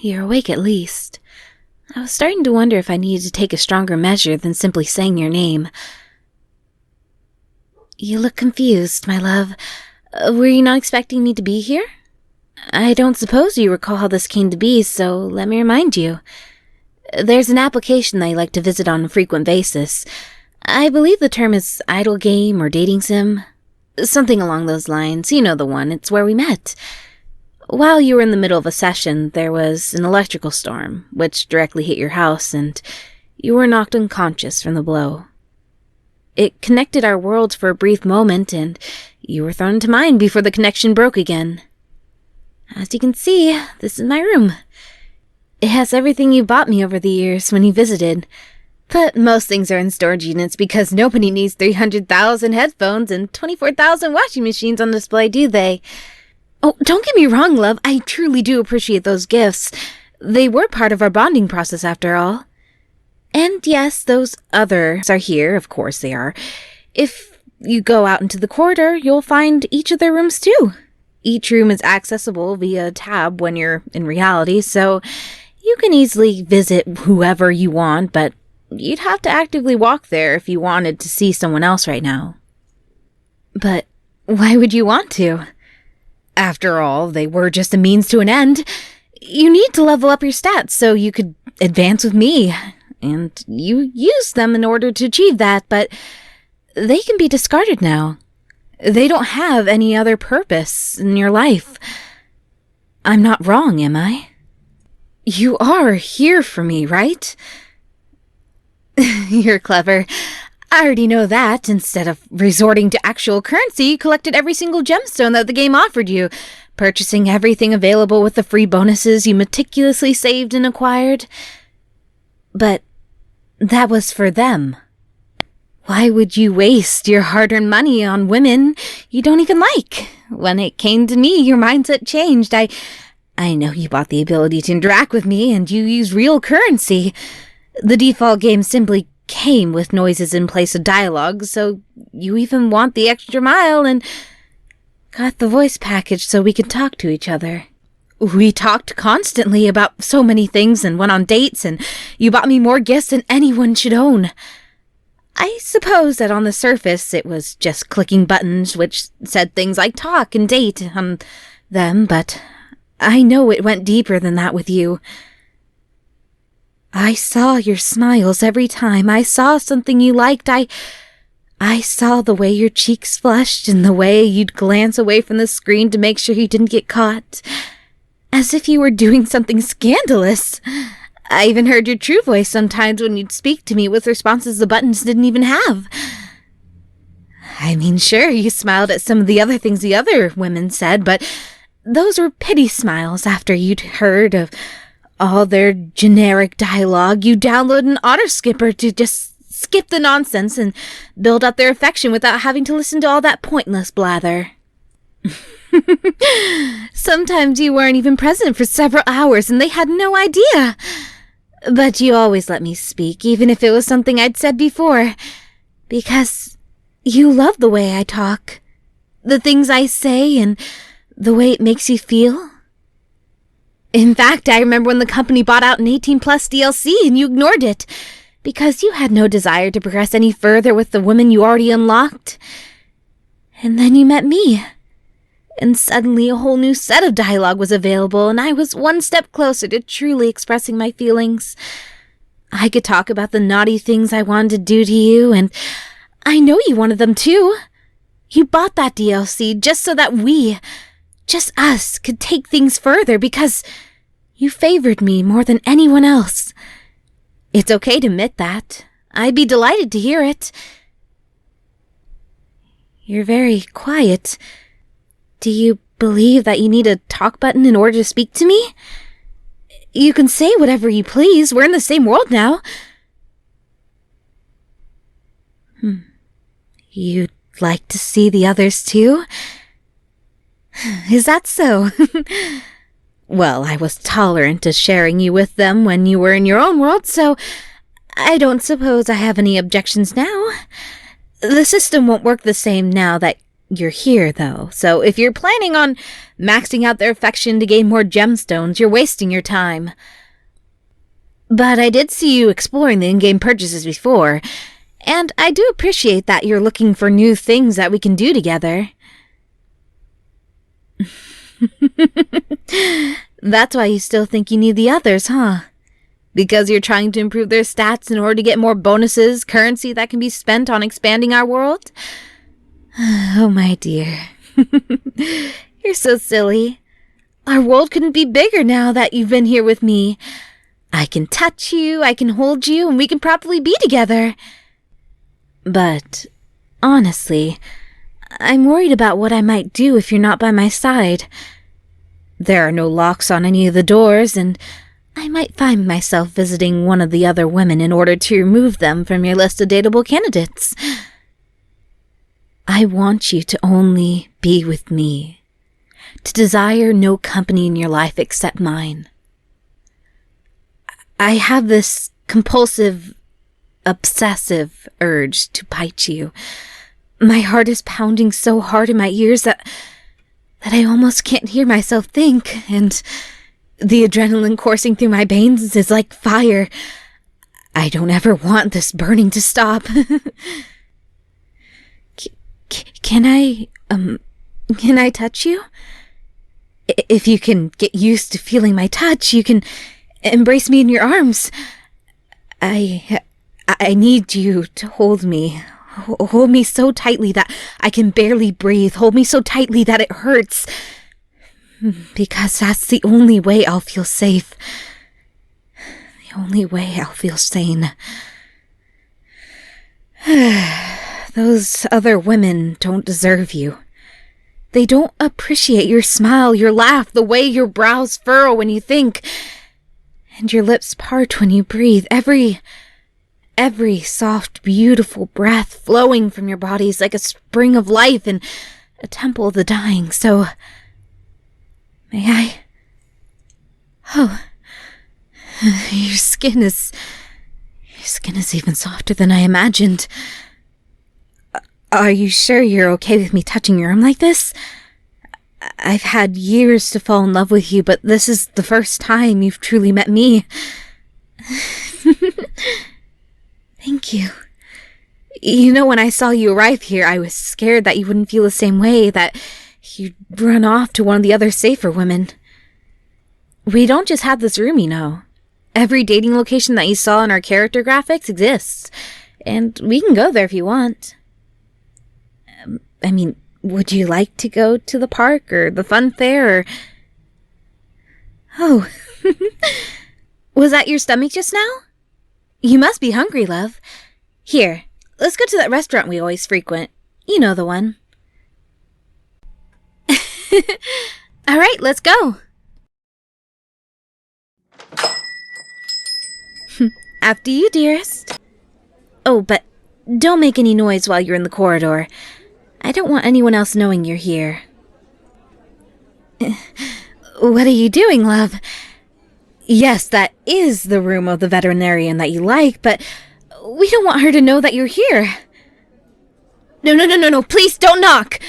You're awake at least. I was starting to wonder if I needed to take a stronger measure than simply saying your name. You look confused, my love. Were you not expecting me to be here? I don't suppose you recall how this came to be, so let me remind you. There's an application that I like to visit on a frequent basis. I believe the term is idle game or dating sim. Something along those lines. You know the one. It's where we met. While you were in the middle of a session, there was an electrical storm, which directly hit your house, and you were knocked unconscious from the blow. It connected our worlds for a brief moment, and you were thrown into mine before the connection broke again. As you can see, this is my room. It has everything you bought me over the years when you visited. But most things are in storage units because nobody needs 300,000 headphones and 24,000 washing machines on display, do they? Oh, don't get me wrong, love. I truly do appreciate those gifts. They were part of our bonding process, after all. And yes, those others are here. Of course they are. If you go out into the corridor, you'll find each of their rooms too. Each room is accessible via a tab when you're in reality, so you can easily visit whoever you want, but you'd have to actively walk there if you wanted to see someone else right now. But why would you want to? After all, they were just a means to an end. You need to level up your stats so you could advance with me, and you used them in order to achieve that, but they can be discarded now. They don't have any other purpose in your life. I'm not wrong, am I? You are here for me, right? You're clever. I already know that. Instead of resorting to actual currency, you collected every single gemstone that the game offered you, purchasing everything available with the free bonuses you meticulously saved and acquired. But that was for them. Why would you waste your hard-earned money on women you don't even like? When it came to me, your mindset changed. I know you bought the ability to interact with me, and you use real currency. The default game simply came with noises in place of dialogue, so you even want the extra mile and got the voice package so we could talk to each other. We talked constantly about so many things and went on dates, and you bought me more gifts than anyone should own. I suppose that on the surface it was just clicking buttons which said things like talk and date on them, but I know it went deeper than that with you. I saw your smiles every time I saw something you liked. I saw the way your cheeks flushed and the way you'd glance away from the screen to make sure you didn't get caught. As if you were doing something scandalous. I even heard your true voice sometimes when you'd speak to me with responses the buttons didn't even have. I mean, sure, you smiled at some of the other things the other women said, but those were pity smiles after you'd heard of all their generic dialogue. You download an auto-skipper to just skip the nonsense and build up their affection without having to listen to all that pointless blather. Sometimes you weren't even present for several hours and they had no idea. But you always let me speak, even if it was something I'd said before, because you love the way I talk, the things I say, and the way it makes you feel. In fact, I remember when the company bought out an 18-plus DLC and you ignored it, because you had no desire to progress any further with the woman you already unlocked. And then you met me. And suddenly a whole new set of dialogue was available, and I was one step closer to truly expressing my feelings. I could talk about the naughty things I wanted to do to you, and I know you wanted them too. You bought that DLC just so that we, just us, could take things further because you favored me more than anyone else. It's okay to admit that. I'd be delighted to hear it. You're very quiet. Do you believe that you need a talk button in order to speak to me? You can say whatever you please. We're in the same world now. You'd like to see the others too? Is that so? Well, I was tolerant to sharing you with them when you were in your own world, so I don't suppose I have any objections now. The system won't work the same now that you're here, though, so if you're planning on maxing out their affection to gain more gemstones, you're wasting your time. But I did see you exploring the in-game purchases before, and I do appreciate that you're looking for new things that we can do together. That's why you still think you need the others, huh? Because you're trying to improve their stats in order to get more bonuses, currency that can be spent on expanding our world? Oh, my dear. You're so silly. Our world couldn't be bigger now that you've been here with me. I can touch you, I can hold you, and we can probably be together. But, honestly, I'm worried about what I might do if you're not by my side. There are no locks on any of the doors, and I might find myself visiting one of the other women in order to remove them from your list of dateable candidates. I want you to only be with me, to desire no company in your life except mine. I have this compulsive, obsessive urge to bite you. My heart is pounding so hard in my ears that I almost can't hear myself think, and the adrenaline coursing through my veins is like fire. I don't ever want this burning to stop. Can I touch you? If you can get used to feeling my touch, you can embrace me in your arms. I need you to hold me. Hold me so tightly that I can barely breathe. Hold me so tightly that it hurts. Because that's the only way I'll feel safe. The only way I'll feel sane. Those other women don't deserve you. They don't appreciate your smile, your laugh, the way your brows furrow when you think, and your lips part when you breathe. Every soft, beautiful breath flowing from your body is like a spring of life in a temple of the dying. So, may I? Oh, your skin is even softer than I imagined. Are you sure you're okay with me touching your arm like this? I've had years to fall in love with you, but this is the first time you've truly met me. Thank you. You know, when I saw you arrive here, I was scared that you wouldn't feel the same way, that you'd run off to one of the other safer women. We don't just have this room, you know. Every dating location that you saw in our character graphics exists, and we can go there if you want. I mean, would you like to go to the park or the fun fair or... Oh, was that your stomach just now? You must be hungry, love. Here, let's go to that restaurant we always frequent. You know the one. All right, let's go. After you, dearest. Oh, but don't make any noise while you're in the corridor. I don't want anyone else knowing you're here. What are you doing, love? Yes, that is the room of the veterinarian that you like, but we don't want her to know that you're here. No, please don't knock!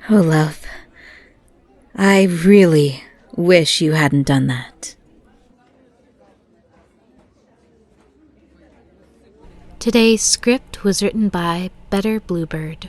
Oh, love. I really wish you hadn't done that. Today's script was written by Better-Bluebird.